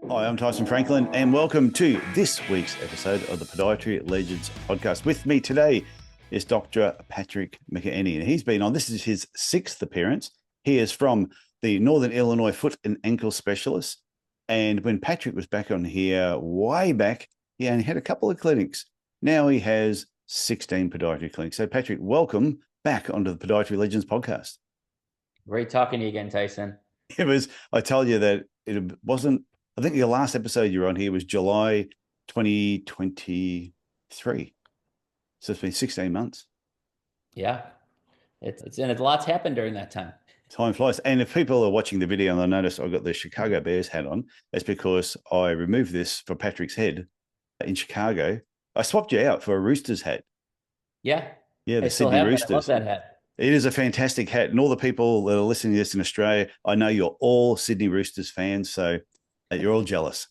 Hi, I'm Tyson Franklin, and welcome to this week's episode of the Podiatry Legends Podcast. With me today is Dr. Patrick McEneaney, and he's been on, this is his sixth appearance. He is from the Northern Illinois Foot and Ankle Specialist. And when Patrick was back on here way back, he only had a couple of clinics. Now he has 16 podiatry clinics. So, Patrick, welcome back onto the Podiatry Legends Podcast. Great talking to you again, Tyson. I told you that it wasn't, I think your last episode you were on here was July 2023. So it's been 16 months. Yeah. It's a lot's happened during that time. Time flies. And if people are watching the video and they notice I've got the Chicago Bears hat on, that's because I removed this for Patrick's head in Chicago. I swapped you out for a Roosters hat. Yeah. Yeah, the Sydney Roosters. I love that hat. It is a fantastic hat. And all the people that are listening to this in Australia, I know you're all Sydney Roosters fans, so you're all jealous.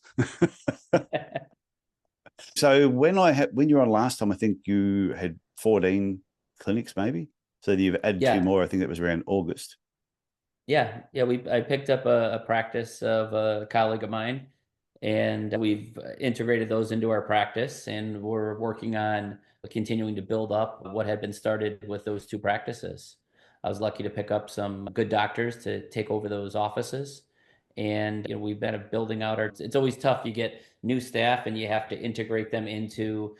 So when you were on last time, I think you had 14 clinics maybe. So you've added two more. I think it was around August. Yeah. I picked up a practice of a colleague of mine, and we've integrated those into our practice, and we're working on continuing to build up what had been started with those two practices. I was lucky to pick up some good doctors to take over those offices. And we've been building out it's always tough. You get new staff and you have to integrate them into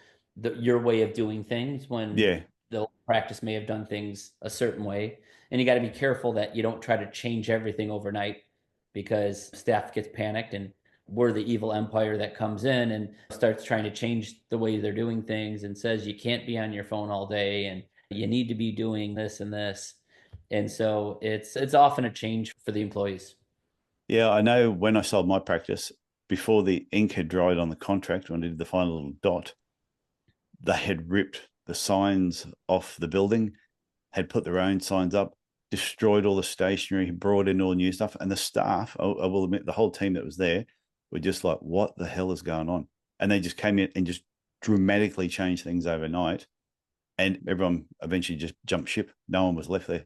your way of doing things when the practice may have done things a certain way. And you got to be careful that you don't try to change everything overnight, because staff gets panicked and we're the evil empire that comes in and starts trying to change the way they're doing things and says you can't be on your phone all day and you need to be doing this and this. And so it's often a change for the employees. Yeah, I know when I sold my practice, before the ink had dried on the contract, when I did the final little dot, they had ripped the signs off the building, had put their own signs up, destroyed all the stationery, brought in all new stuff. And the staff, I will admit, the whole team that was there were just like, what the hell is going on? And they just came in and just dramatically changed things overnight. And everyone eventually just jumped ship. No one was left there.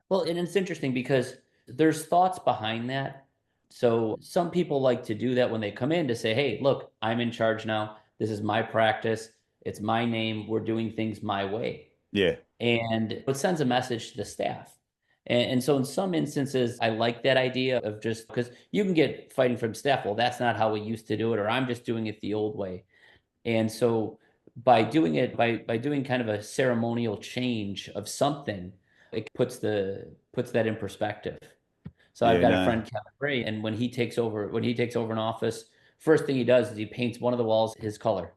Well, and it's interesting because there's thoughts behind that. So some people like to do that when they come in to say, hey, look, I'm in charge now. This is my practice. It's my name. We're doing things my way. Yeah. And it sends a message to the staff. And so in some instances, I like that idea of just because you can get fighting from staff. Well, that's not how we used to do it, or I'm just doing it the old way. And so by doing it, by doing kind of a ceremonial change of something, it puts that in perspective. So I've got a friend, Kevin Ray, and when he takes over an office, first thing he does is he paints one of the walls his color.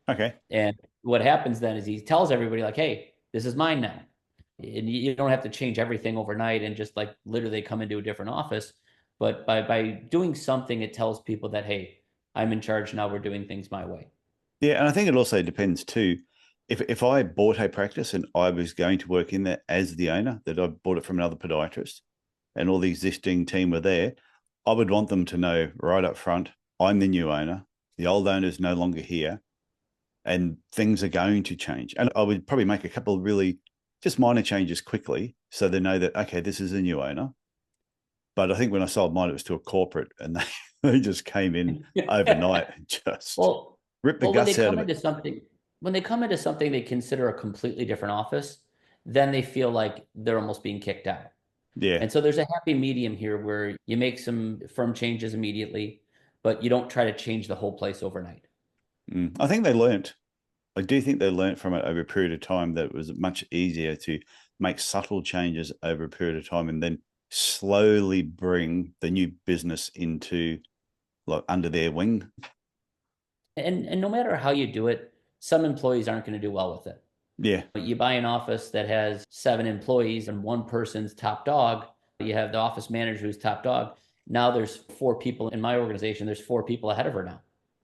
Okay. And what happens then is he tells everybody like, hey, this is mine now. And you don't have to change everything overnight and just like literally come into a different office. But by doing something, it tells people that, hey, I'm in charge now. We're doing things my way. Yeah. And I think it also depends too. If I bought a practice and I was going to work in there as the owner, that I bought it from another podiatrist and all the existing team were there, I would want them to know right up front, I'm the new owner. The old owner is no longer here and things are going to change. And I would probably make a couple of really just minor changes quickly so they know that, okay, this is a new owner. But I think when I sold mine, it was to a corporate and they just came in overnight and just ripped the guts out of it. When they come into something they consider a completely different office, then they feel like they're almost being kicked out. Yeah. And so there's a happy medium here where you make some firm changes immediately, but you don't try to change the whole place overnight. I do think they learned from it over a period of time that it was much easier to make subtle changes over a period of time and then slowly bring the new business into like under their wing. And no matter how you do it, some employees aren't going to do well with it. Yeah. You buy an office that has 7 employees and one person's top dog. You have the office manager who's top dog. Now there's 4 people in my organization. There's 4 people ahead of her now.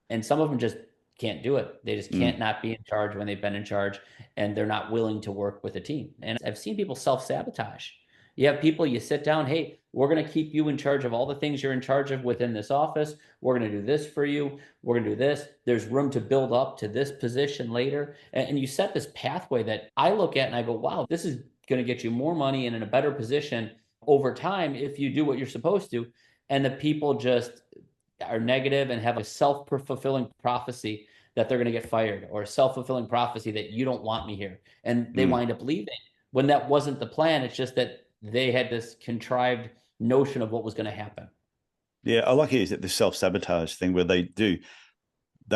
And some of them just can't do it. They just can't not be in charge when they've been in charge, and they're not willing to work with a team. And I've seen people self-sabotage. You have people, you sit down, hey, we're going to keep you in charge of all the things you're in charge of within this office. We're going to do this for you. We're going to do this. There's room to build up to this position later. And you set this pathway that I look at and I go, wow, this is going to get you more money and in a better position over time if you do what you're supposed to. And the people just are negative and have a self-fulfilling prophecy that they're going to get fired, or a self-fulfilling prophecy that you don't want me here. And they Mm. wind up leaving when that wasn't the plan. It's just that they had this contrived notion of what was going to happen. Yeah, I like it is that the self-sabotage thing where they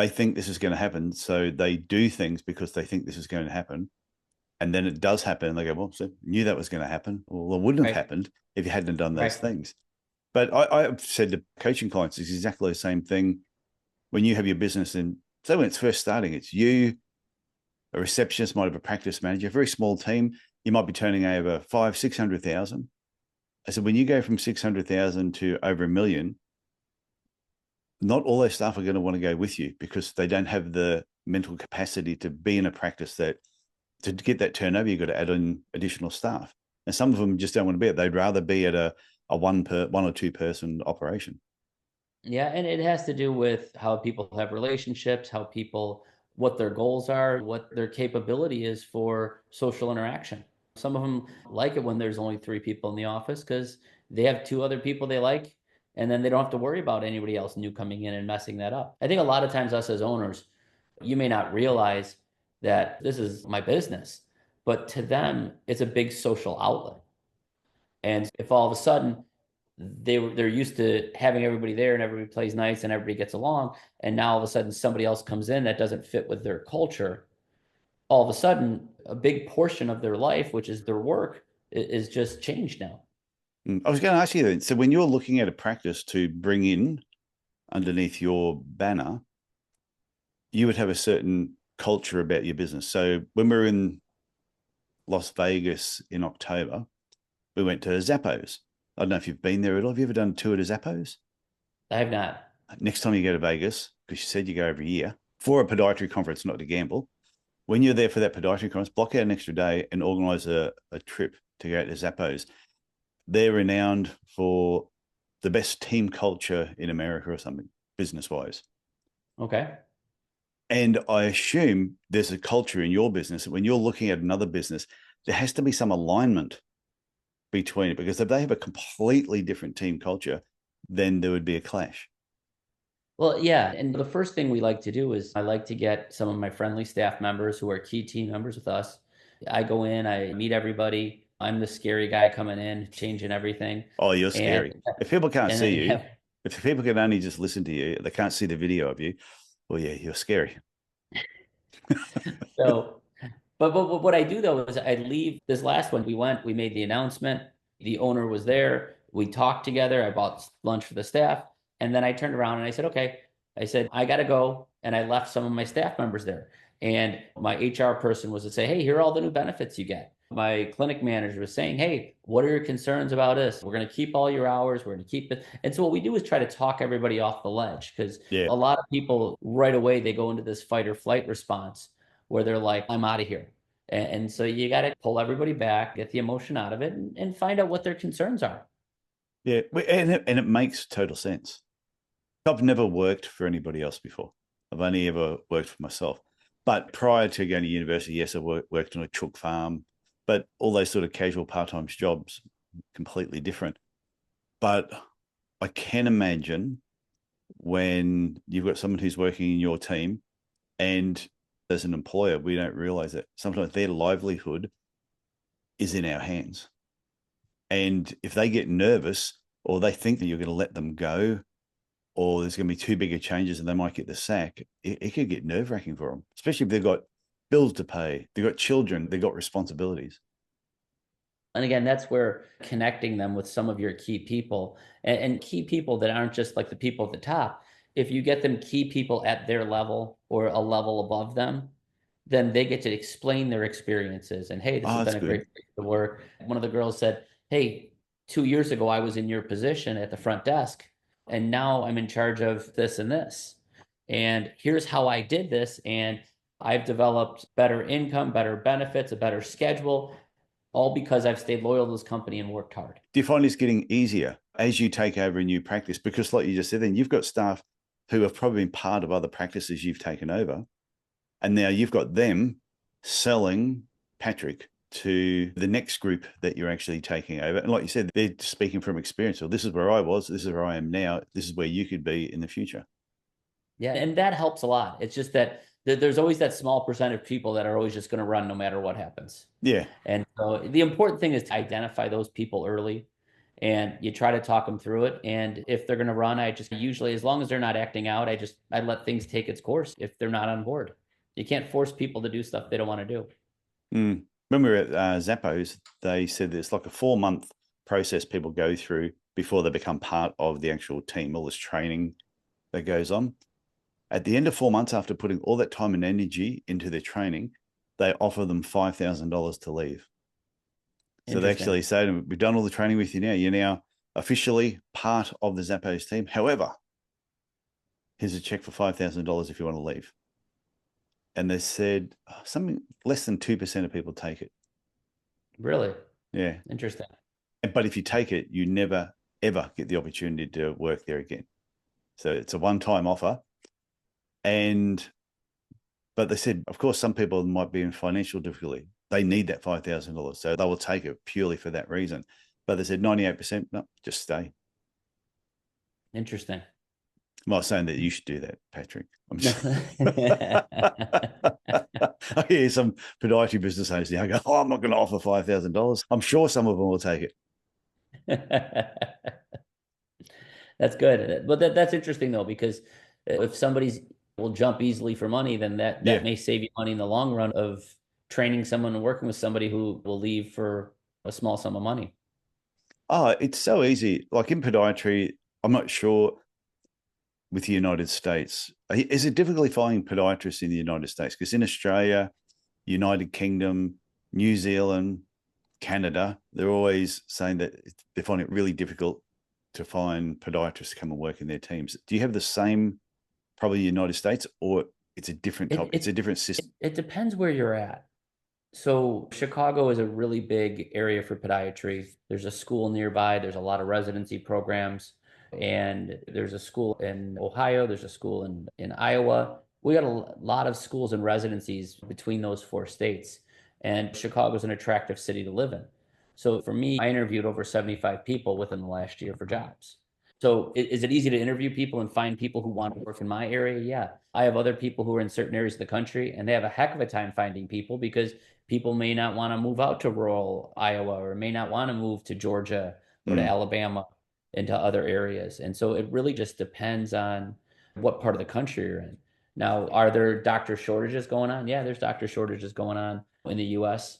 think this is going to happen, so they do things because they think this is going to happen, and then it does happen, and they go, "Well, so knew that was going to happen. Well, it wouldn't have Right. happened if you hadn't done those Right. things." But I've said to coaching clients, it's exactly the same thing. When you have your business, and so when it's first starting, it's you, a receptionist, might have a practice manager, a very small team. You might be turning over 500,000-600,000. I said, when you go from 600,000 to over 1 million, not all those staff are going to want to go with you because they don't have the mental capacity to be in a practice that to get that turnover, you've got to add in additional staff. And some of them just don't want to be it. They'd rather be at a one or two person operation. Yeah, and it has to do with how people have relationships, how people, what their goals are, what their capability is for social interaction. Some of them like it when there's only three people in the office because they have two other people they like, and then they don't have to worry about anybody else new coming in and messing that up. I think a lot of times, us as owners, you may not realize that this is my business, but to them, it's a big social outlet. And if all of a sudden they're used to having everybody there and everybody plays nice and everybody gets along, and now all of a sudden somebody else comes in that doesn't fit with their culture, all of a sudden a big portion of their life, which is their work, is just changed now. I was going to ask you then. So when you're looking at a practice to bring in underneath your banner, you would have a certain culture about your business. So when we were in Las Vegas in October, we went to Zappos. I don't know if you've been there at all. Have you ever done a tour to Zappos? I have not. Next time you go to Vegas, because you said you go every year, for a podiatry conference, not to gamble, when you're there for that podiatry conference, block out an extra day and organize a trip to go to Zappos. They're renowned for the best team culture in America or something, business-wise. Okay. And I assume there's a culture in your business that when you're looking at another business, there has to be some alignment between it, because if they have a completely different team culture, then there would be a clash. Well, yeah. And the first thing we like to do is I like to get some of my friendly staff members who are key team members with us. I go in, I meet everybody. I'm the scary guy coming in, changing everything. Oh, you're And scary. If people can't and see then you, have, if people can only just listen to you, they can't see the video of you. Well, yeah, you're scary. so but what I do though is I leave this last one. We made the announcement. The owner was there. We talked together. I bought lunch for the staff. And then I turned around and I said, okay, I said, I got to go. And I left some of my staff members there. And my HR person was to say, hey, here are all the new benefits you get. My clinic manager was saying, hey, what are your concerns about this? We're going to keep all your hours. We're going to keep it. And so what we do is try to talk everybody off the ledge, because Yeah. a lot of people right away, they go into this fight or flight response where they're like, I'm out of here. And so you got to pull everybody back, get the emotion out of it, and find out what their concerns are. Yeah. And it makes total sense. I've never worked for anybody else before. I've only ever worked for myself. But prior to going to university, yes, I worked on a chook farm, but all those sort of casual part-time jobs, completely different. But I can imagine when you've got someone who's working in your team, and as an employer, we don't realize that sometimes their livelihood is in our hands. And if they get nervous or they think that you're going to let them go, or there's going to be too big of changes and they might get the sack, it could get nerve-wracking for them, especially if they've got bills to pay, they've got children, they've got responsibilities. And again, that's where connecting them with some of your key people, and key people that aren't just like the people at the top. If you get them key people at their level or a level above them, then they get to explain their experiences. And hey, this Oh, has been that's a good. great place to work. One of the girls said, hey, 2 years ago, I was in your position at the front desk, and now I'm in charge of this and this. And here's how I did this. And I've developed better income, better benefits, a better schedule, all because I've stayed loyal to this company and worked hard. Do you find it's getting easier as you take over a new practice? Because like you just said, then you've got staff who have probably been part of other practices you've taken over. And now you've got them selling Patrick to the next group that you're actually taking over. And like you said, they're speaking from experience. Well, this is where I was, this is where I am now, this is where you could be in the future. Yeah, and that helps a lot. It's just that there's always that small percent of people that are always just going to run no matter what happens. Yeah. And so the important thing is to identify those people early, and you try to talk them through it. And if they're going to run, I just usually, as long as they're not acting out, I let things take its course if they're not on board. You can't force people to do stuff they don't want to do. When we were at Zappos, they said that it's like a 4-month process people go through before they become part of the actual team, all this training that goes on. At the end of 4 months, after putting all that time and energy into their training, they offer them $5,000 to leave. So they actually say to them, we've done all the training with you now. You're now officially part of the Zappos team. However, here's a check for $5,000 if you want to leave. And they said something less than 2% of people take it. Really? Yeah. Interesting. But if you take it, you never, ever get the opportunity to work there again. So it's a one-time offer. But they said, of course, some people might be in financial difficulty. They need that $5,000. So they will take it purely for that reason. But they said 98%, no, just stay. Interesting. I'm not saying that you should do that, Patrick. I'm just... I hear some podiatry business owners now go, I'm not going to offer $5,000. I'm sure some of them will take it. That's good. But that's interesting, though, because if somebody's will jump easily for money, then that may save you money in the long run of training someone and working with somebody who will leave for a small sum of money. Oh, it's so easy. Like in podiatry, I'm not sure with the United States. Is it difficult finding podiatrists in the United States? Because in Australia, United Kingdom, New Zealand, Canada, they're always saying that they find it really difficult to find podiatrists to come and work in their teams. Do you have the same probably United States, or it's a different topic? It's a different system. It depends where you're at. So Chicago is a really big area for podiatry. There's a school nearby. There's a lot of residency programs. And there's a school in Ohio. There's a school in Iowa. We got a lot of schools and residencies between those 4 states. And Chicago is an attractive city to live in. So for me, I interviewed over 75 people within the last year for jobs. So is it easy to interview people and find people who want to work in my area? Yeah. I have other people who are in certain areas of the country, and they have a heck of a time finding people because people may not want to move out to rural Iowa, or may not want to move to Georgia or to Alabama, into other areas. And so it really just depends on what part of the country you're in. Now, are there doctor shortages going on? Yeah, there's doctor shortages going on in the US.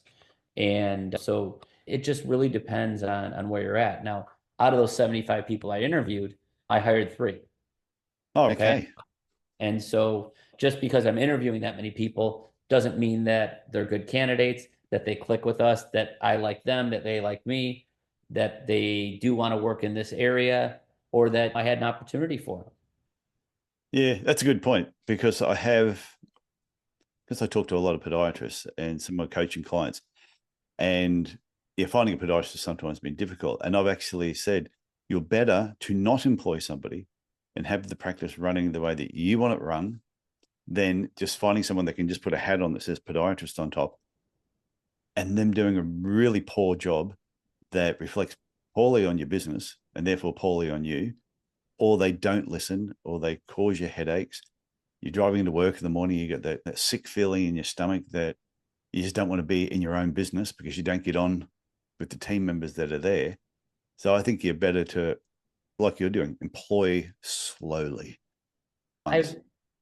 And so it just really depends on where you're at. Now, out of those 75 people I interviewed, I hired 3. Oh, okay. And so just because I'm interviewing that many people doesn't mean that they're good candidates, that they click with us, that I like them, that they like me, that they do want to work in this area, or that I had an opportunity for them. Yeah, that's a good point, because I talk to a lot of podiatrists and some of my coaching clients, and finding a podiatrist has sometimes been difficult. And I've actually said, you're better to not employ somebody and have the practice running the way that you want it run than just finding someone that can just put a hat on that says podiatrist on top and them doing a really poor job that reflects poorly on your business and therefore poorly on you, or they don't listen, or they cause you headaches. You're driving into work in the morning, you get that sick feeling in your stomach that you just don't want to be in your own business because you don't get on with the team members that are there. So I think you're better to, like you're doing, employ slowly. I've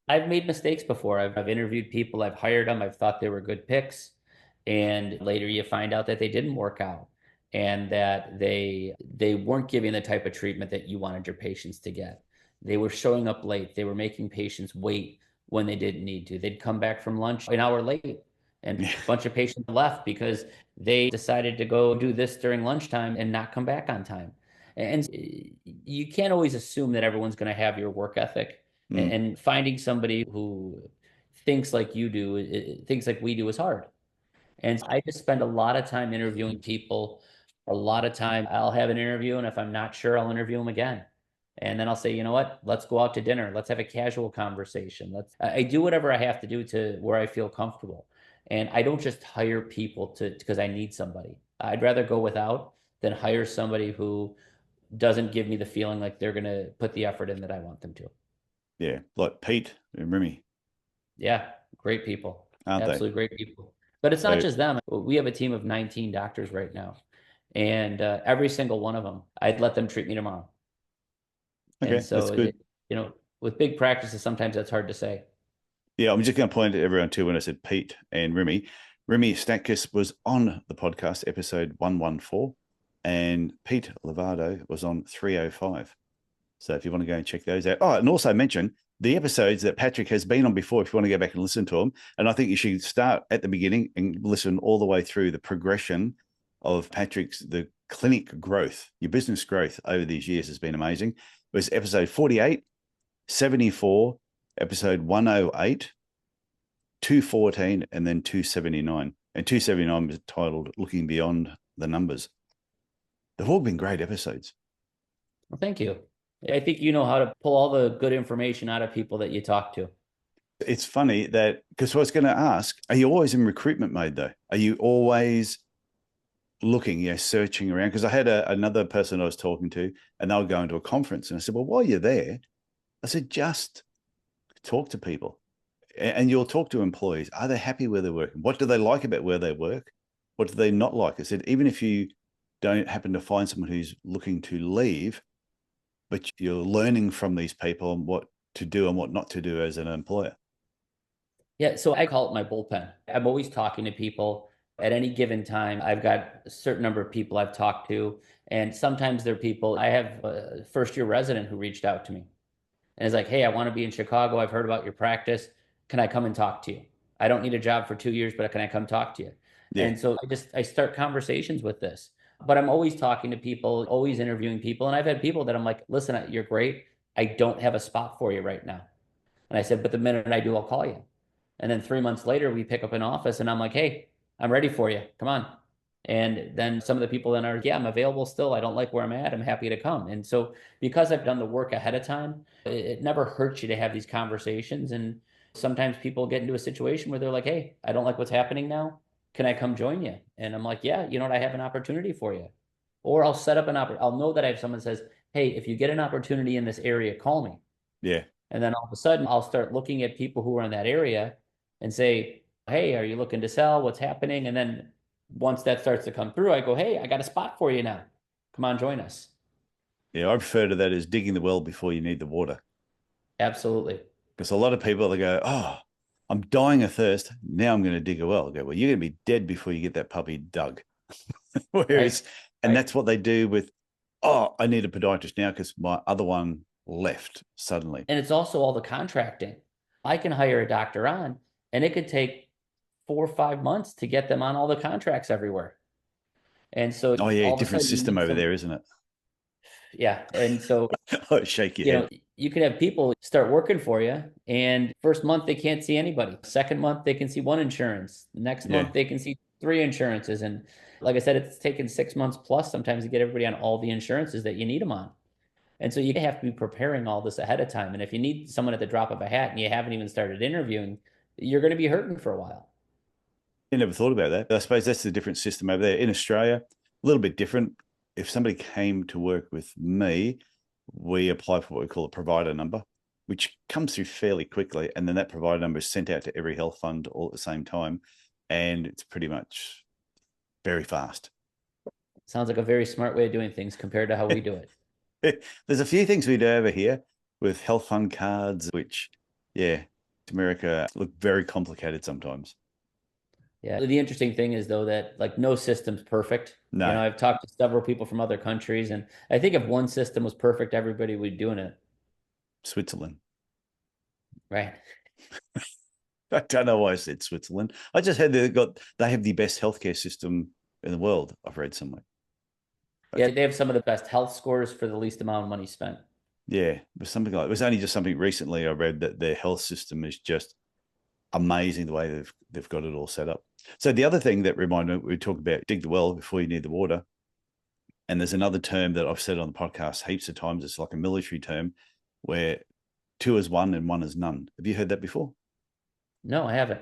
made mistakes before. I've interviewed people, I've hired them, I've thought they were good picks, and later you find out that they didn't work out, and that they weren't giving the type of treatment that you wanted your patients to get. They were showing up late. They were making patients wait when they didn't need to. They'd come back from lunch an hour late, and a bunch of patients left because they decided to go do this during lunchtime and not come back on time. And you can't always assume that everyone's going to have your work ethic. And finding somebody who thinks like you do, thinks like we do, is hard. And I just spend a lot of time interviewing people. A lot of time I'll have an interview, and if I'm not sure, I'll interview them again. And then I'll say, you know what, let's go out to dinner. Let's have a casual conversation. I do whatever I have to do to where I feel comfortable. And I don't just hire people because I need somebody. I'd rather go without than hire somebody who doesn't give me the feeling like they're going to put the effort in that I want them to. Yeah, like Pete and Remy, Yeah, great people. aren't they? Absolutely great people. But it's not So just them. We have a team of 19 doctors right now. And every single one of them, I'd let them treat me tomorrow. And okay, that's so, good. with big practices, sometimes that's hard to say. Yeah, I'm just going to point to everyone too when I said Pete and Remy. Remy Statkus was on the podcast episode 114, and Pete Lovato was on 305. So if you want to go and check those out. Oh, and also mention the episodes that Patrick has been on before if you want to go back and listen to them. And I think you should start at the beginning and listen all the way through the progression of the clinic growth, your business growth over these years has been amazing. It was episode 48, 74, episode 108, 214, and then 279. And 279 was titled Looking Beyond the Numbers. They've all been great episodes. Well, thank you. I think you know how to pull all the good information out of people that you talk to. It's funny that, because I was going to ask, are you always in recruitment mode though? Are you always looking, searching around? Because I had another person I was talking to and they were going to a conference and I said, well, while you're there, I said, just talk to people and you'll talk to employees. Are they happy where they're working? What do they like about where they work? What do they not like? I said, even if you don't happen to find someone who's looking to leave, but you're learning from these people and what to do and what not to do as an employer. Yeah, so I call it my bullpen. I'm always talking to people at any given time. I've got a certain number of people I've talked to, and sometimes they're people. I have a first-year resident who reached out to me and is like, hey, I want to be in Chicago. I've heard about your practice. Can I come and talk to you? I don't need a job for 2 years, but can I come talk to you? Yeah. And so I start conversations with this. But I'm always talking to people, always interviewing people. And I've had people that I'm like, listen, you're great. I don't have a spot for you right now. And I said, but the minute I do, I'll call you. And then 3 months later, we pick up an office and I'm like, hey, I'm ready for you. Come on. And then some of the people then are, yeah, I'm available still. I don't like where I'm at. I'm happy to come. And so because I've done the work ahead of time, it never hurts you to have these conversations. And sometimes people get into a situation where they're like, hey, I don't like what's happening now. Can I come join you? And I'm like, yeah, you know what? I have an opportunity for you. Or I'll set up an opportunity. I'll know that I have someone says, hey, if you get an opportunity in this area, call me. Yeah. And then all of a sudden, I'll start looking at people who are in that area and say, hey, are you looking to sell? What's happening? And then once that starts to come through, I go, hey, I got a spot for you now. Come on, join us. Yeah, I refer to that as digging the well before you need the water. Absolutely. Because a lot of people, they go, oh, I'm dying of thirst. Now I'm going to dig a well. I go, well, you're going to be dead before you get that puppy dug. Whereas, and that's what they do with, oh, I need a podiatrist now because my other one left suddenly. And it's also all the contracting. I can hire a doctor on, and it could take 4 or 5 months to get them on all the contracts everywhere. And so, oh yeah, all different system over there, isn't it? Yeah, and so oh, shake your head. You can have people start working for you, and first month they can't see anybody. Second month they can see one insurance. Next month they can see 3 insurances, and like I said, it's taken 6 months plus sometimes to get everybody on all the insurances that you need them on. And so you have to be preparing all this ahead of time. And if you need someone at the drop of a hat and you haven't even started interviewing, you're going to be hurting for a while. I never thought about that. I suppose that's the different system over there. In Australia, a little bit different. If somebody came to work with me, we apply for what we call a provider number, which comes through fairly quickly. And then that provider number is sent out to every health fund all at the same time. And it's pretty much very fast. Sounds like a very smart way of doing things compared to how we do it. There's a few things we do over here with health fund cards, which, America look very complicated sometimes. Yeah. The interesting thing is, though, that like no system's perfect. No. I've talked to several people from other countries, and I think if one system was perfect, everybody would be doing it. Switzerland. Right. I don't know why I said Switzerland. I just heard they have the best healthcare system in the world. I've read somewhere. Yeah, they have some of the best health scores for the least amount of money spent. Yeah, it was something like it was only just something recently I read that their health system is just amazing the way they've got it all set up. So the other thing that reminded me, we talk about dig the well before you need the water. And there's another term that I've said on the podcast heaps of times. It's like a military term where 2 is 1 and 1 is none. Have you heard that before? No, I haven't.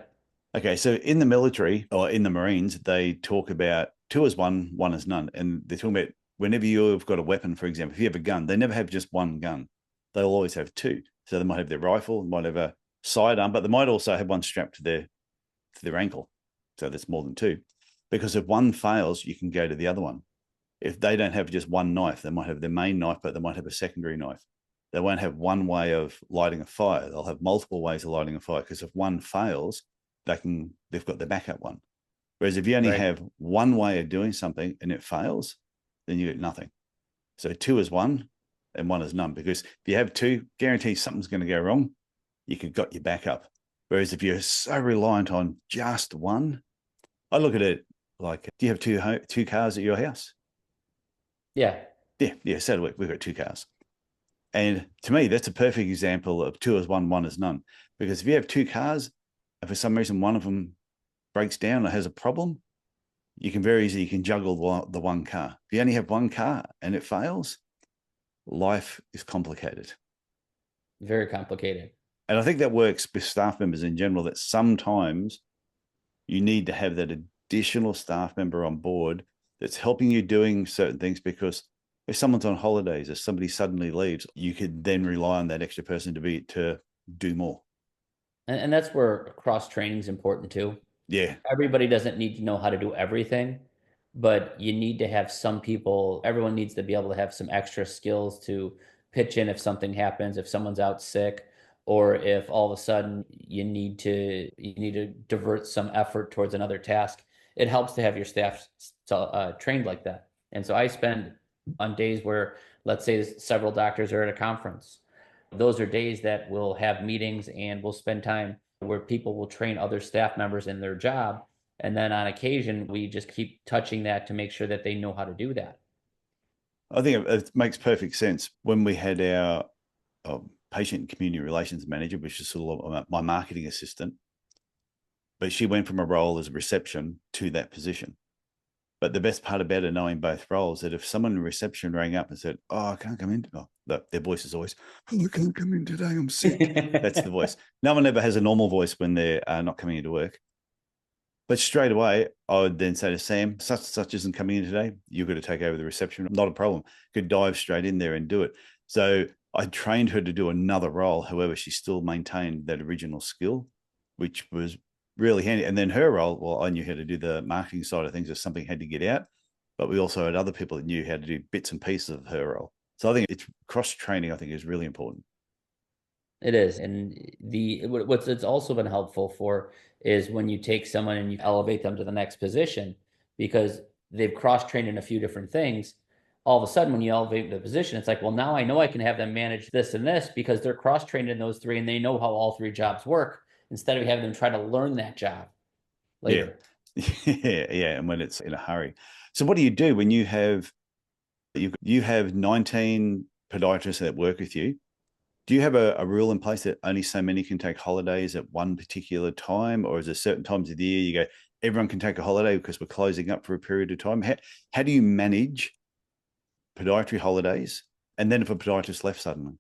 Okay, so in the military or in the Marines, they talk about two as one, one as none. And they're talking about whenever you've got a weapon, for example, if you have a gun, they never have just one gun. They'll always have two. So they might have their rifle, might have a sidearm, but they might also have one strapped to their ankle. So that's more than two. Because if one fails, you can go to the other one. If they don't have just one knife, they might have their main knife, but they might have a secondary knife. They won't have one way of lighting a fire. They'll have multiple ways of lighting a fire, because if one fails, they've got the backup one. Whereas if you only Right. have one way of doing something and it fails, then you get nothing. So two is one and one is none, because if you have two, guarantee something's going to go wrong. You could got your backup. Whereas if you're so reliant on just one, I look at it like, do you have two cars at your house? Yeah. Yeah. So do we. We've got two cars. And to me, that's a perfect example of two is one, one is none. Because if you have two cars, and for some reason one of them breaks down or has a problem, you can very easily juggle the one car. If you only have one car and it fails, life is complicated. Very complicated. And I think that works with staff members in general, that sometimes you need to have that additional staff member on board that's helping you doing certain things, because if someone's on holidays, if somebody suddenly leaves, you could then rely on that extra person to do more. And that's where cross training is important too. Yeah. Everybody doesn't need to know how to do everything, but you need to have some people, everyone needs to be able to have some extra skills to pitch in if something happens, if someone's out sick, or if all of a sudden you need to divert some effort towards another task. It helps to have your staff trained like that. And so I spend on days where, let's say several doctors are at a conference. Those are days that we'll have meetings and we'll spend time where people will train other staff members in their job. And then on occasion, we just keep touching that to make sure that they know how to do that. I think it makes perfect sense. When we had our patient and community relations manager, which is sort of my marketing assistant, but she went from a role as a reception to that position. But the best part about it, knowing both roles, that if someone in reception rang up and said, "Oh, I can't come in," their voice is always, "Oh, I can't come in today. I'm sick." That's the voice. No one ever has a normal voice when they're not coming into work. But straight away, I would then say to Sam, "Such and such isn't coming in today. You've got to take over the reception. Not a problem." Could dive straight in there and do it. So I trained her to do another role. However, she still maintained that original skill, which was really handy. And then her role, well, I knew how to do the marketing side of things if something had to get out, but we also had other people that knew how to do bits and pieces of her role. So I think it's cross training, I think, is really important. It is. And what's it's also been helpful for is when you take someone and you elevate them to the next position because they've cross trained in a few different things. All of a sudden, when you elevate the position, it's like, well, now I know I can have them manage this and this because they're cross trained in those three and they know how all three jobs work instead of having them try to learn that job Yeah. later. Yeah. And when it's in a hurry. So what do you do when you have 19 podiatrists that work with you? Do you have a rule in place that only so many can take holidays at one particular time? Or is there certain times of the year you go, everyone can take a holiday because we're closing up for a period of time? How do you manage podiatry holidays? And then if a podiatrist left suddenly?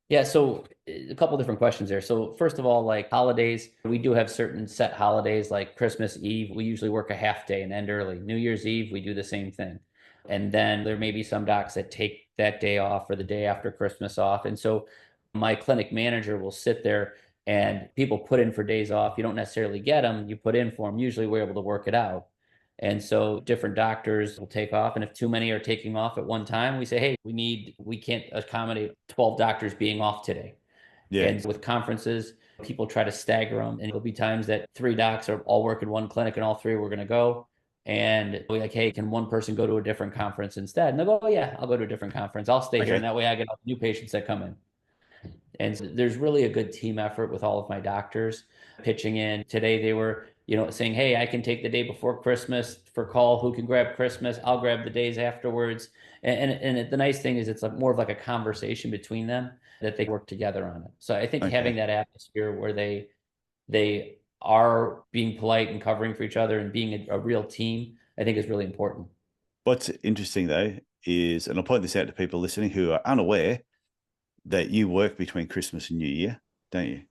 Yeah, so a couple different questions there. So first of all, like holidays, we do have certain set holidays like Christmas Eve. We usually work a half day and end early. New Year's Eve, we do the same thing. And then there may be some docs that take that day off or the day after Christmas off. And so my clinic manager will sit there and people put in for days off. You don't necessarily get them, you put in for them. Usually we're able to work it out. And so different doctors will take off. And if too many are taking off at one time, we say, hey, we can't accommodate 12 doctors being off today. Yeah. And with conferences, people try to stagger them. And there'll be times that three docs are all work in one clinic and all three were going to go. And we're like, hey, can one person go to a different conference instead? And they'll go, oh, yeah, I'll go to a different conference. I'll stay here. And Okay. that way I get all the new patients that come in. And so there's really a good team effort with all of my doctors pitching in. Today they were, saying, hey, I can take the day before Christmas for call. Who can grab Christmas? I'll grab the days afterwards. And the nice thing is it's more of like a conversation between them that they work together on it. So I think having Okay. that atmosphere where they are being polite and covering for each other and being a real team, I think is really important. What's interesting though is, and I'll point this out to people listening who are unaware, that you work between Christmas and New Year, don't you?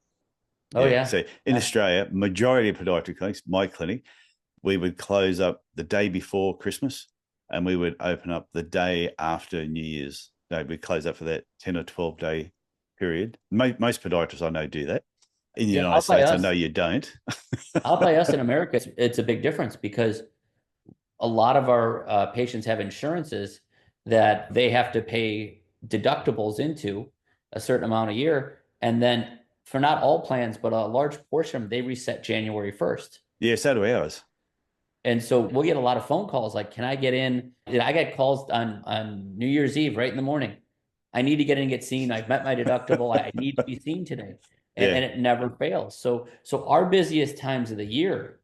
Oh Yeah. yeah. So in Yeah. Australia, majority of podiatry clinics, my clinic, we would close up the day before Christmas and we would open up the day after New Year's. No, we'd close up for that 10 or 12 day period. Most podiatrists I know do that. In the Yeah. United States, I know you don't. Out by us in America, it's a big difference because a lot of our patients have insurances that they have to pay deductibles into a certain amount a year. And then for not all plans, but a large portion, they reset January 1st. Yeah, so do ours. And so we'll get a lot of phone calls like, can I get in? I get calls on New Year's Eve right in the morning. I need to get in and get seen. I've met my deductible. I need to be seen today. Yeah. And it never fails. So our busiest times of the year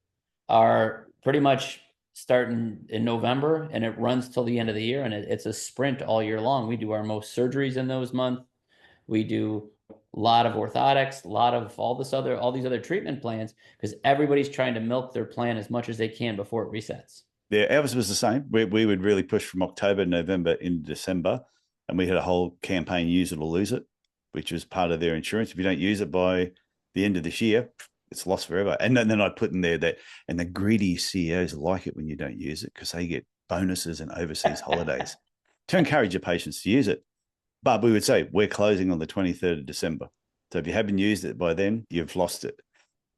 are pretty much starting in November and it runs till the end of the year. And it's a sprint all year long. We do our most surgeries in those months. We do a lot of orthotics, a lot of all these other treatment plans because everybody's trying to milk their plan as much as they can before it resets. Yeah, ours was the same. We would really push from October, November into December. And we had a whole campaign, use it or lose it, which was part of their insurance. If you don't use it by the end of this year, it's lost forever. And then I put in there that, and the greedy CEOs like it when you don't use it because they get bonuses and overseas holidays to encourage your patients to use it. But we would say we're closing on the 23rd of December. So if you haven't used it by then, you've lost it.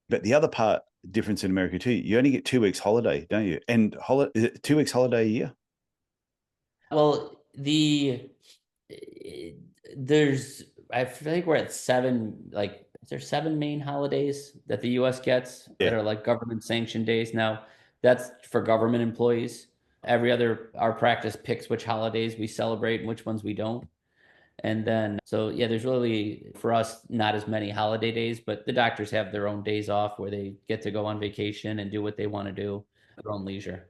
But the other part, difference in America too, you only get 2 weeks holiday, don't you? And is it 2 weeks holiday a year? Well, there's I think we're at seven, like there's seven main holidays that the US gets that Yeah. are like government sanctioned days. Now, that's for government employees. Our practice picks which holidays we celebrate and which ones we don't. And then, so yeah, there's really, for us, not as many holiday days, but the doctors have their own days off where they get to go on vacation and do what they want to do at their own leisure.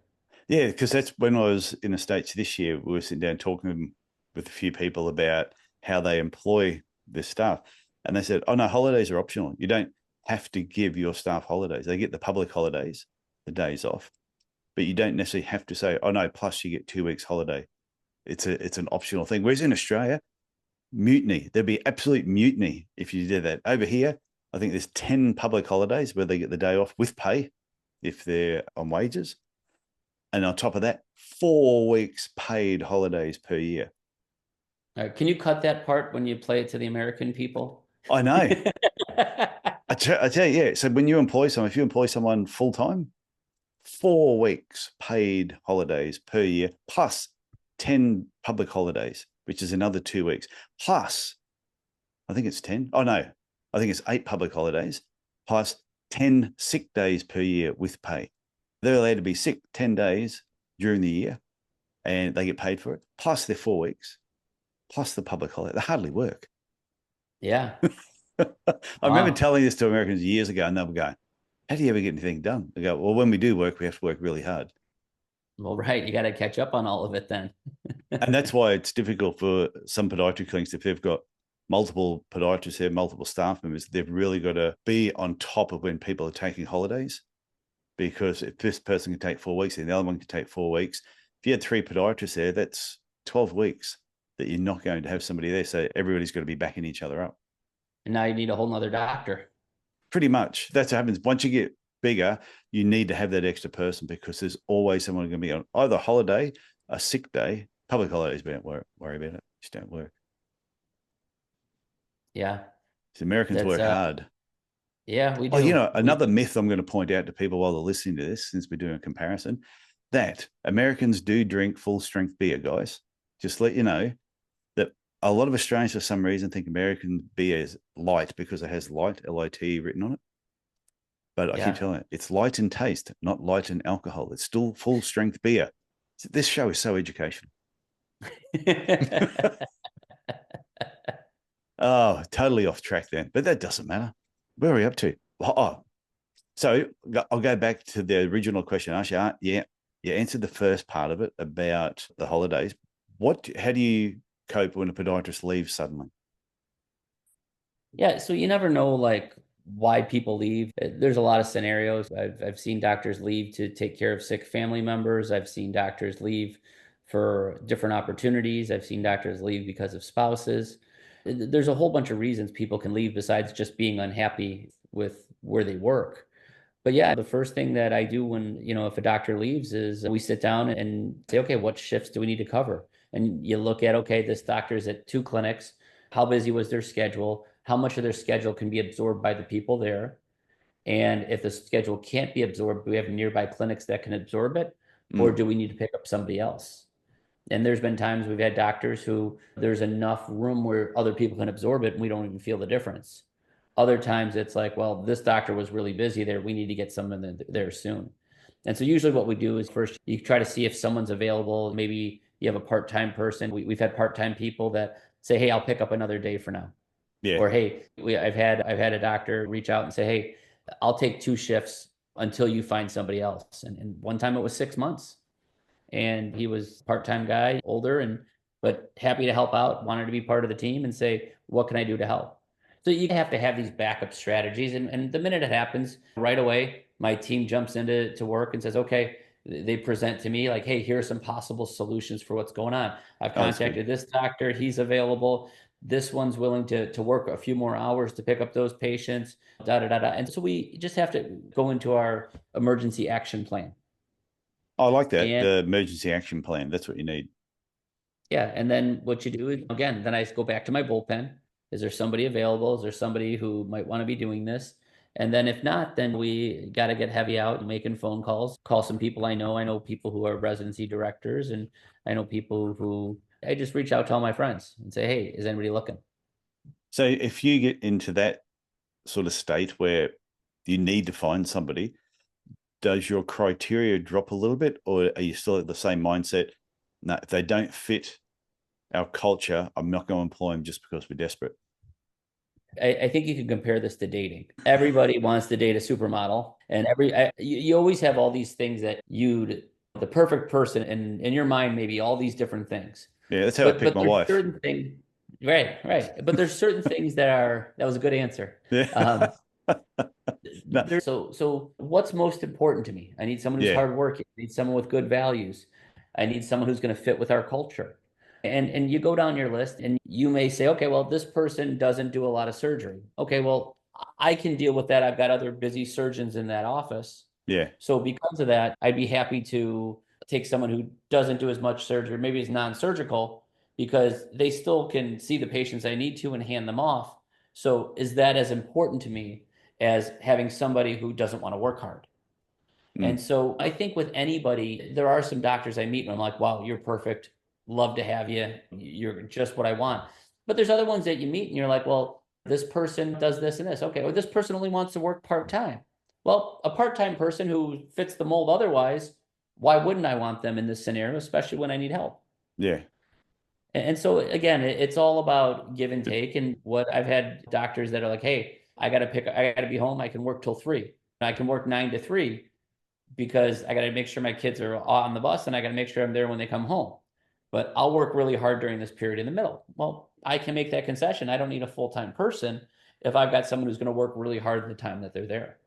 Yeah, because that's when I was in the States this year. We were sitting down talking with a few people about how they employ their staff. And they said, oh, no, holidays are optional. You don't have to give your staff holidays. They get the public holidays, the days off, but you don't necessarily have to say, oh, no, plus you get 2 weeks holiday. It's an optional thing. Whereas in Australia, mutiny, there'd be absolute mutiny if you did that. Over here, I think there's 10 public holidays where they get the day off with pay if they're on wages. And on top of that, 4 weeks paid holidays per year. All right, can you cut that part when you play it to the American people? I know. I tell you, yeah. So when you employ someone, if you employ someone full time, 4 weeks paid holidays per year, plus 10 public holidays, which is another 2 weeks. Plus, I think it's 10. Oh, no, I think it's 8 public holidays, plus 10 sick days per year with pay. They're allowed to be sick 10 days during the year and they get paid for it, plus their 4 weeks, plus the public holiday. They hardly work. Yeah. I remember telling this to Americans years ago and they were going, how do you ever get anything done? They go, well, when we do work, we have to work really hard. Well, right. You got to catch up on all of it then. And that's why it's difficult for some podiatry clinics if they've got multiple podiatrists there, multiple staff members, they've really got to be on top of when people are taking holidays. Because if this person can take 4 weeks and the other one can take 4 weeks, if you had 3 podiatrists there, that's 12 weeks that you're not going to have somebody there. So everybody's got to be backing each other up. And now you need a whole nother doctor. Pretty much. That's what happens. Once you get bigger, you need to have that extra person because there's always someone going to be on either holiday, a sick day. Public holidays, we don't worry about it. Just don't work. Yeah. So Americans work hard. Yeah, we do. Oh, another myth I'm going to point out to people while they're listening to this, since we're doing a comparison, that Americans do drink full strength beer, guys. Just let you know that a lot of Australians, for some reason, think American beer is light because it has light, L-I-T, written on it. But I keep telling you, it's light in taste, not light in alcohol. It's still full strength beer. This show is so educational. Oh, totally off track then, but that doesn't matter. Where are we up to? Oh, so I'll go back to the original question I asked you. Yeah, you answered the first part of it about the holidays. How do you cope when a podiatrist leaves suddenly? Yeah, so you never know like why people leave. There's a lot of scenarios. I've seen doctors leave to take care of sick family members. I've seen doctors leave for different opportunities. I've seen doctors leave because of spouses. There's a whole bunch of reasons people can leave besides just being unhappy with where they work. But yeah, the first thing that I do when, if a doctor leaves is we sit down and say, okay, what shifts do we need to cover? And you look at, okay, this doctor's at 2 clinics. How busy was their schedule? How much of their schedule can be absorbed by the people there? And if the schedule can't be absorbed, do we have nearby clinics that can absorb it? Or do we need to pick up somebody else? And there's been times we've had doctors who there's enough room where other people can absorb it and we don't even feel the difference. Other times it's like, well, this doctor was really busy there. We need to get someone there soon. And so usually what we do is first you try to see if someone's available. Maybe you have a part-time person. We've had part-time people that say, hey, I'll pick up another day for now. Yeah. Or hey, I've had a doctor reach out and say, hey, I'll take 2 shifts until you find somebody else. And one time it was 6 months. And he was a part-time guy, older, but happy to help out, wanted to be part of the team and say, what can I do to help? So you have to have these backup strategies. And the minute it happens, right away, my team jumps into work and says, okay, they present to me like, hey, here are some possible solutions for what's going on. I've contacted this doctor. He's available. This one's willing to work a few more hours to pick up those patients, da, da, da, da. And so we just have to go into our emergency action plan. I like that, the emergency action plan. That's what you need. Yeah. And then what you do is, again, then I go back to my bullpen. Is there somebody available? Is there somebody who might want to be doing this? And then if not, then we got to get heavy out and making phone calls, call some people I know. I know people who are residency directors, and I know people who I just reach out to all my friends and say, hey, is anybody looking? So if you get into that sort of state where you need to find somebody, does your criteria drop a little bit, or are you still at the same mindset? No, if they don't fit our culture, I'm not going to employ them just because we're desperate. I think you can compare this to dating. Everybody wants to date a supermodel, and you always have all these things that the perfect person, and in your mind, maybe all these different things. Yeah, that's how I pick my wife. Certain things, right. But there's certain things that was a good answer. Yeah. No. So what's most important to me? I need someone who's hardworking. I need someone with good values. I need someone who's going to fit with our culture. And you go down your list and you may say, okay, well, this person doesn't do a lot of surgery. Okay, well, I can deal with that. I've got other busy surgeons in that office. Yeah. So because of that, I'd be happy to take someone who doesn't do as much surgery, maybe is non-surgical, because they still can see the patients I need to and hand them off. So is that as important to me as having somebody who doesn't want to work hard? And so I think with anybody, there are some doctors I meet and I'm like, wow, you're perfect. Love to have you. You're just what I want. But there's other ones that you meet and you're like, well, this person does this and this. Okay, or this person only wants to work part-time. Well, a part-time person who fits the mold otherwise, why wouldn't I want them in this scenario, especially when I need help? Yeah. And so again, it's all about give and take. And what I've had doctors that are like, hey, I got to be home. I can work till 3. I can work 9 to 3 because I got to make sure my kids are on the bus and I got to make sure I'm there when they come home. But I'll work really hard during this period in the middle. Well, I can make that concession. I don't need a full-time person if I've got someone who's going to work really hard the time that they're there.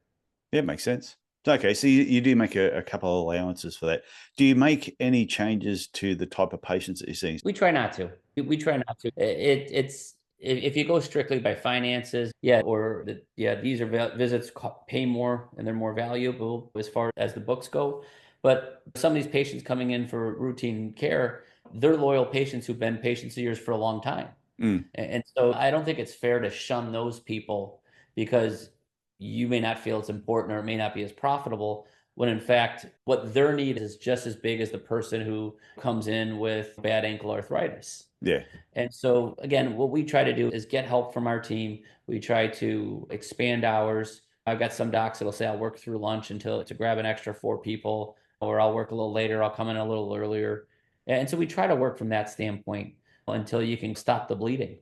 Yeah, it makes sense. Okay, so you do make a couple of allowances for that. Do you make any changes to the type of patients that you're seeing? We try not to. It's if you go strictly by finances, these are visits pay more and they're more valuable as far as the books go. But some of these patients coming in for routine care, they're loyal patients who've been patients of yours for a long time. And so I don't think it's fair to shun those people because you may not feel it's important or it may not be as profitable, when in fact, what their need is just as big as the person who comes in with bad ankle arthritis. Yeah. And so again, what we try to do is get help from our team. We try to expand hours. I've got some docs that'll say I'll work through lunch to grab an extra 4 people, or I'll work a little later. I'll come in a little earlier. And so we try to work from that standpoint until you can stop the bleeding.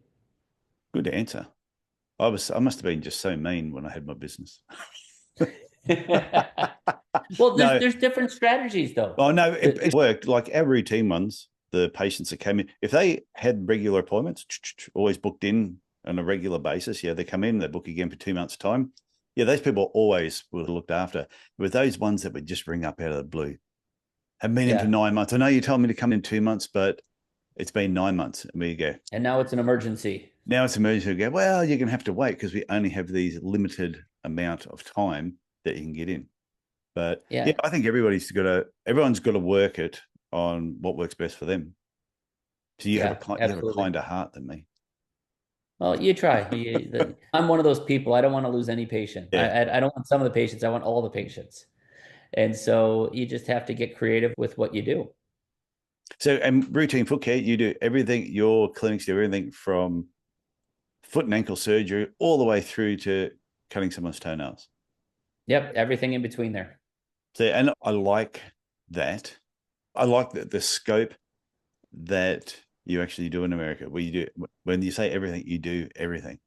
Good answer. I must have been just so mean when I had my business. Well, there's different strategies though. Oh no, it worked. Like our routine ones, the patients that came in, if they had regular appointments, always booked in on a regular basis, they come in, they book again for 2 months' time. Yeah, those people always were looked after. With those ones that would just ring up out of the blue, have been in for 9 months. I know you told me to come in 2 months, but it's been 9 months. And we go. And now it's an emergency. Now it's an emergency. We go, well, you're going to have to wait because we only have these limited amount of time that you can get in. But Yeah. I think everyone's got to work it on what works best for them. So you have a Absolutely. kinder heart than me. Well, you try. I'm one of those people. I don't want to lose any patient. Yeah. I don't want some of the patients. I want all the patients. And so you just have to get creative with what you do. So, and routine foot care, you do everything. Your clinics do everything from foot and ankle surgery all the way through to cutting someone's toenails. Yep, everything in between there. So, and I like that. I like the scope that you actually do in America, where you do, when you say everything, you do everything.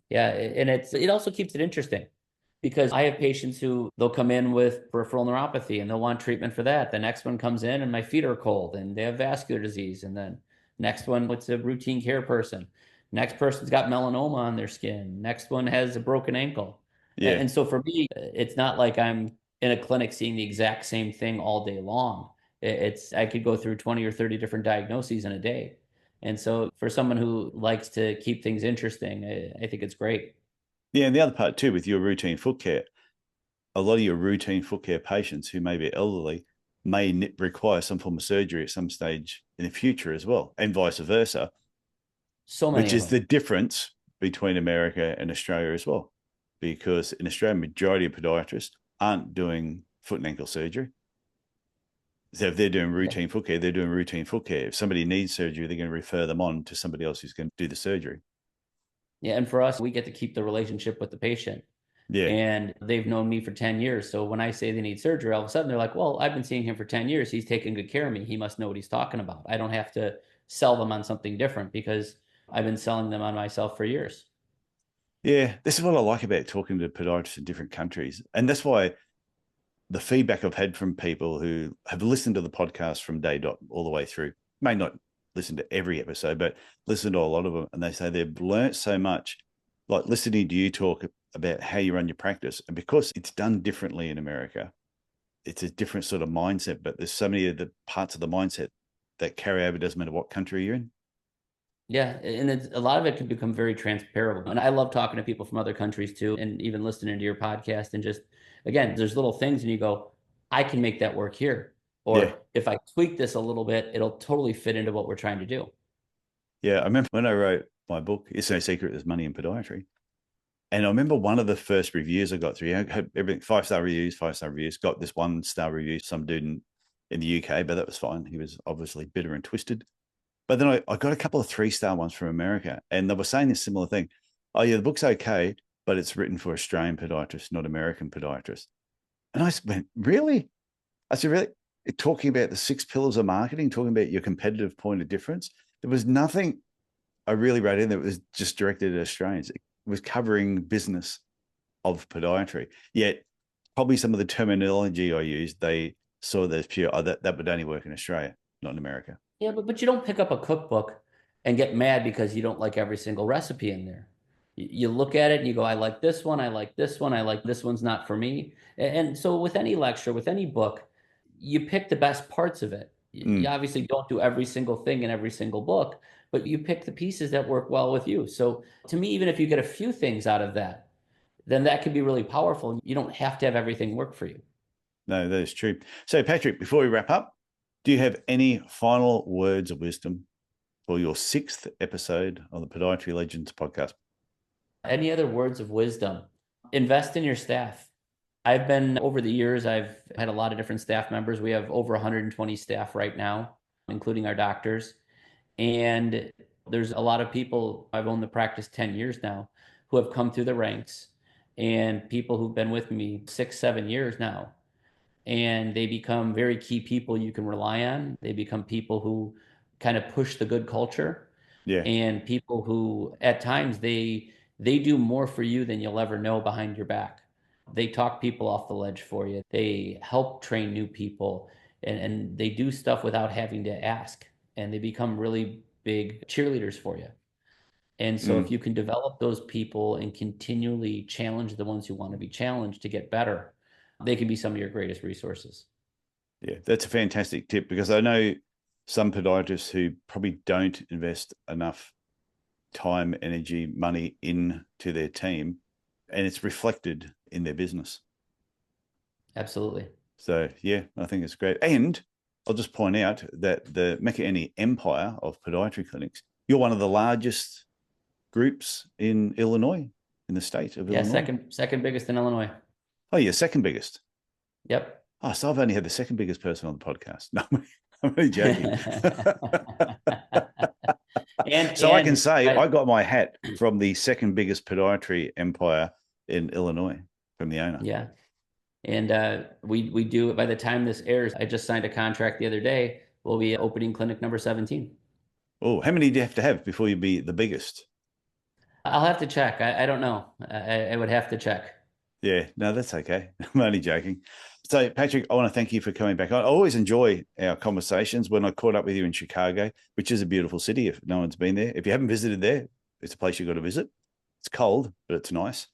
Yeah, and it also keeps it interesting because I have patients who they'll come in with peripheral neuropathy and they'll want treatment for that. The next one comes in and my feet are cold and they have vascular disease. And then next one, it's a routine care person. Next person's got melanoma on their skin. Next one has a broken ankle. Yeah. And so for me, it's not like I'm in a clinic seeing the exact same thing all day long. I could go through 20 or 30 different diagnoses in a day. And so for someone who likes to keep things interesting, I think it's great. Yeah. And the other part too, with your routine foot care, a lot of your routine foot care patients who may be elderly may require some form of surgery at some stage in the future as well, and vice versa. So many Which of is them. the difference between America and Australia as well. Because in Australia, majority of podiatrists aren't doing foot and ankle surgery. So if they're doing routine foot care, they're doing routine foot care. If somebody needs surgery, they're going to refer them on to somebody else who's going to do the surgery. Yeah, and for us, we get to keep the relationship with the patient. Yeah. And they've known me for 10 years. So when I say they need surgery, all of a sudden they're like, well, I've been seeing him for 10 years. He's taking good care of me. He must know what he's talking about. I don't have to sell them on something different because I've been selling them on myself for years. Yeah. This is what I like about talking to podiatrists in different countries. And that's why the feedback I've had from people who have listened to the podcast from day dot all the way through, may not listen to every episode, but listen to a lot of them. And they say they've learnt so much, like listening to you talk about how you run your practice. And because it's done differently in America, it's a different sort of mindset, but there's so many of the parts of the mindset that carry over, doesn't matter what country you're in. Yeah, and a lot of it can become very transparent. And I love talking to people from other countries too, and even listening to your podcast. And just, again, there's little things, and you go, I can make that work here. Yeah. Or if I tweak this a little bit, it'll totally fit into what we're trying to do. Yeah. I remember when I wrote my book, It's No Secret There's Money in Podiatry. And I remember one of the first reviews I got through, I had everything, 5-star reviews, got this 1-star review, some dude in the UK, but that was fine. He was obviously bitter and twisted. But then I got a couple of 3-star ones from America, and they were saying this similar thing. Oh, yeah, the book's okay, but it's written for Australian podiatrists, not American podiatrists. And I went, really? I said, really? Talking about the 6 pillars of marketing, talking about your competitive point of difference. There was nothing I really wrote in that was just directed at Australians. It was covering business of podiatry. Yet probably some of the terminology I used, they saw that as pure, that would only work in Australia, not in America. Yeah, but you don't pick up a cookbook and get mad because you don't like every single recipe in there. You look at it and you go, I like this one, I like this one, I like this one's not for me. And so with any lecture, with any book, you pick the best parts of it. You obviously don't do every single thing in every single book, but you pick the pieces that work well with you. So to me, even if you get a few things out of that, then that can be really powerful. You don't have to have everything work for you. No, that is true. So, Patrick, before we wrap up, do you have any final words of wisdom for your 6th episode of the Podiatry Legends podcast? Any other words of wisdom? Invest in your staff. Over the years, I've had a lot of different staff members. We have over 120 staff right now, including our doctors. And there's a lot of people, I've owned the practice 10 years now, who have come through the ranks, and people who've been with me 6, 7 years now. And they become very key people you can rely on. They become people who kind of push the good culture, Yeah. and people who at times they do more for you than you'll ever know behind your back. They talk people off the ledge for you. They help train new people, and they do stuff without having to ask. And they become really big cheerleaders for you. And so if you can develop those people and continually challenge the ones who want to be challenged to get better, they can be some of your greatest resources. Yeah, that's a fantastic tip, because I know some podiatrists who probably don't invest enough time, energy, money into their team, and it's reflected in their business. Absolutely. So, yeah, I think it's great. And I'll just point out that the McEneaney empire of podiatry clinics, you're one of the largest groups in Illinois, in the state of Illinois. Second biggest in Illinois. Oh, you're second biggest. Yep. Oh, so I've only had the second biggest person on the podcast. No, I'm really joking. I can say I got my hat from the second biggest podiatry empire in Illinois from the owner. Yeah. And we do, by the time this airs, I just signed a contract the other day. We'll be opening clinic number 17. Oh, how many do you have to have before you be the biggest? I'll have to check. I don't know. I would have to check. Yeah, no, that's okay. I'm only joking. So, Patrick, I want to thank you for coming back. I always enjoy our conversations. When I caught up with you in Chicago, which is a beautiful city if no one's been there. If you haven't visited there, it's a place you've got to visit. It's cold, but it's nice.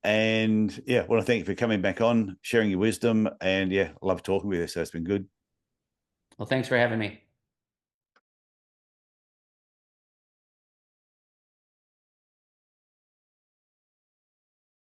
And yeah, I want to thank you for coming back on, sharing your wisdom. And yeah, I love talking with you. So it's been good. Well, thanks for having me.